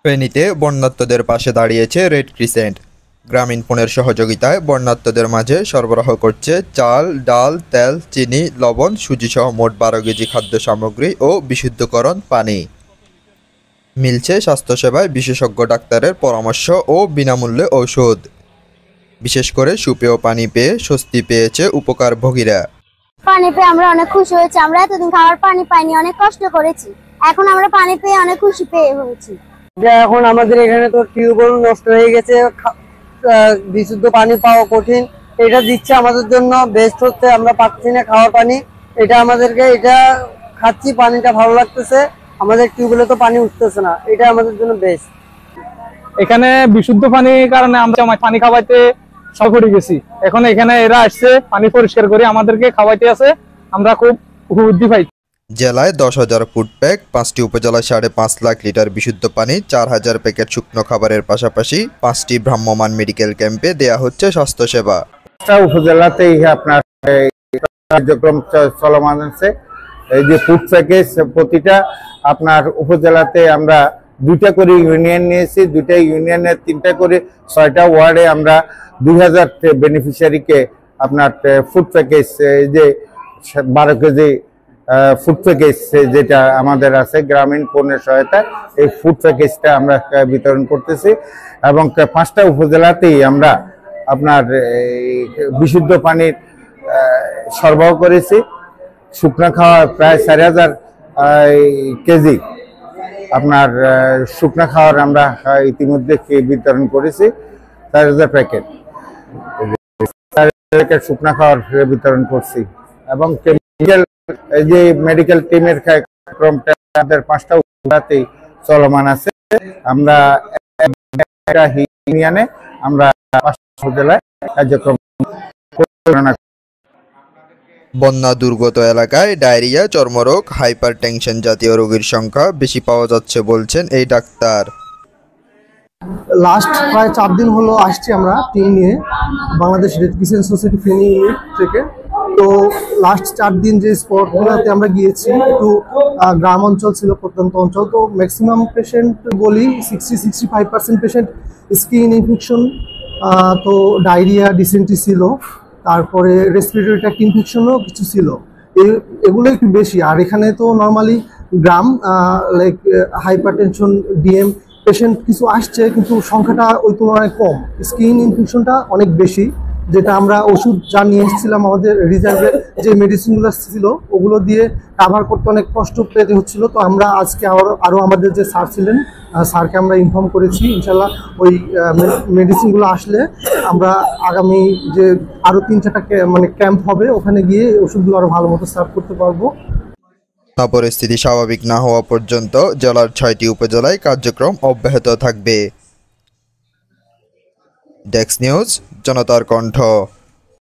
ফেনীতে বন্যার্তদের পাশে দাঁড়িয়েছে রেড ক্রিসেন্ট। গ্রামীণ ফোনের সহযোগিতায় বন্যার্তদের মাঝে সরবরাহ করছে চাল, ডাল, তেল, চিনি, লবণ, সুজিসহ মোট 12 কেজি খাদ্য সামগ্রী ও বিশুদ্ধকরণ পানি। মিলছে স্বাস্থ্যসেবায় বিশেষজ্ঞ ডাক্তারের পরামর্শ ও বিনামূল্যে ঔষধ। বিশেষ করে সুপেয় পানি পেয়ে স্বস্তি পেয়েছে উপকারভোগীরা। পানি পেয়ে আমরা অনেক খুশি হয়েছি। আমরা এতদিন খাওয়ার পানি পাইনি, অনেক কষ্ট করেছি। এখন আমরা পানি পেয়ে অনেক খুশি হয়েছি। এখন আমাদের এখানে তো টিউবওয়েল নষ্ট হয়ে গেছে, বিশুদ্ধ পানি পাওয়া কঠিন। এটা দিচ্ছে আমাদের জন্য বেস্ট হচ্ছে, আমরা পাচ্ছি না খাওয়ার পানি। এটা আমাদেরকে, এটা খাচ্ছি, পানিটা ভালো লাগতেছে। আমাদের টিউবওয়েলে তো পানি উঠতেছে না, এটা আমাদের জন্য বেস্ট। এখানে বিশুদ্ধ পানির কারণে আমরা পানি খাওয়াইতে সফল গেছি। এখন এখানে এরা আসছে, পানি পরিষ্কার করে আমাদেরকে খাওয়াইতে আছে, আমরা খুব উপলব্ধি পাই। জেলায় 10,000 ফুড প্যাক, 5টি উপজেলায় 5.5 লাখ লিটার বিশুদ্ধ পানি, 4,000 প্যাকেট শুকনো খাবারের পাশাপাশি 5টি ভ্রাম্যমাণ মেডিকেল ক্যাম্পে দেয়া হচ্ছে স্বাস্থ্যসেবা। উপজেলাতেই আপনার কার্যক্রম চলমান আছে। এই যে ফুড প্যাকেজ, প্রতিটা আপনার উপজেলাতে আমরা 2টা করে ইউনিয়ন নিয়েছি। 2টা ইউনিয়নের 3টা করে 6টা ওয়ার্ডে আমরা 2000 বেনিফিশিয়ারিকে আপনার ফুড প্যাকেজ, যে 12 কেজি ফুড প্যাকেজ যেটা আমাদের আছে গ্রামীণ পণ্যের সহায়তা, এই ফুড প্যাকেজটা আমরা বিতরণ করতেছি। এবং 5টা উপজেলাতেই আমরা আপনার বিশুদ্ধ পানির সরবরাহ করেছি। শুকনো খাওয়া প্রায় 4,000 কেজি আপনার শুকনো খাওয়ার আমরা ইতিমধ্যে বিতরণ করেছি। 4,000 প্যাকেট শুকনো খাওয়ার বিতরণ করছি। এবং এই যে মেডিকেল টিমের কার্যক্রমটা আমাদের 5টা উপজেলাতেই চলমান আছে। আমরা ইউনিয়নে আমরা 5টা উপজেলায় কার্যক্রম। বন্যা দুর্গত এলাকায় ডায়রিয়া, চর্মরোগ, হাইপার টেনশন জাতীয় রোগীর সংখ্যা বেশি পাওয়া যাচ্ছে বলছেন এই ডাক্তার। লাস্ট প্রায় 4 দিন হলো আসছি আমরা টিম নিয়ে Bangladesh red crescent society Feni unit থেকে। তো লাস্ট 4 দিন যে স্পটগুলোতে আমরা গিয়েছি, একটু গ্রাম অঞ্চল ছিল, প্রত্যন্ত অঞ্চল। তো ম্যাক্সিমাম পেশেন্ট বলি 60-65% পেশেন্ট স্কিন ইনফেকশন, তো ডায়রিয়া, ডিসেন্ট্রি ছিল, তারপরে রেসপিরেটরি ট্র্যাক্ট ইনফেকশনও কিছু ছিল। এগুলো একটু বেশি। আর এখানে তো নর্মালি গ্রাম, লাইক হাইপারটেনশন, ডিএম পেশেন্ট কিছু আসছে, কিন্তু সংখ্যাটা ওই তুলনায় কম। স্কিন ইনফেকশনটা অনেক বেশি, যেটা আমরা ওষুধ যা নিয়ে এসেছিলাম আমাদের রিজার্ভে যে মেডিসিনগুলো ছিল ওগুলো দিয়ে কাভার করতে অনেক কষ্ট পেতে হচ্ছিল। তো আমরা আজকে আরও আমাদের যে স্যার ছিলেন, স্যারকে আমরা ইনফর্ম করেছি, ইনশাল্লাহ ওই মেডিসিনগুলো আসলে আমরা আগামী যে আরও 3-4টা মানে ক্যাম্প হবে, ওখানে গিয়ে ওষুধগুলো আরও ভালো মতো সার্ভ করতে পারবো। পরিস্থিতি স্বাভাবিক না হওয়া পর্যন্ত জেলার 6টি উপজেলায় কার্যক্রম অব্যাহত থাকবে। ডেস্ক নিউজ, জনতার কণ্ঠ।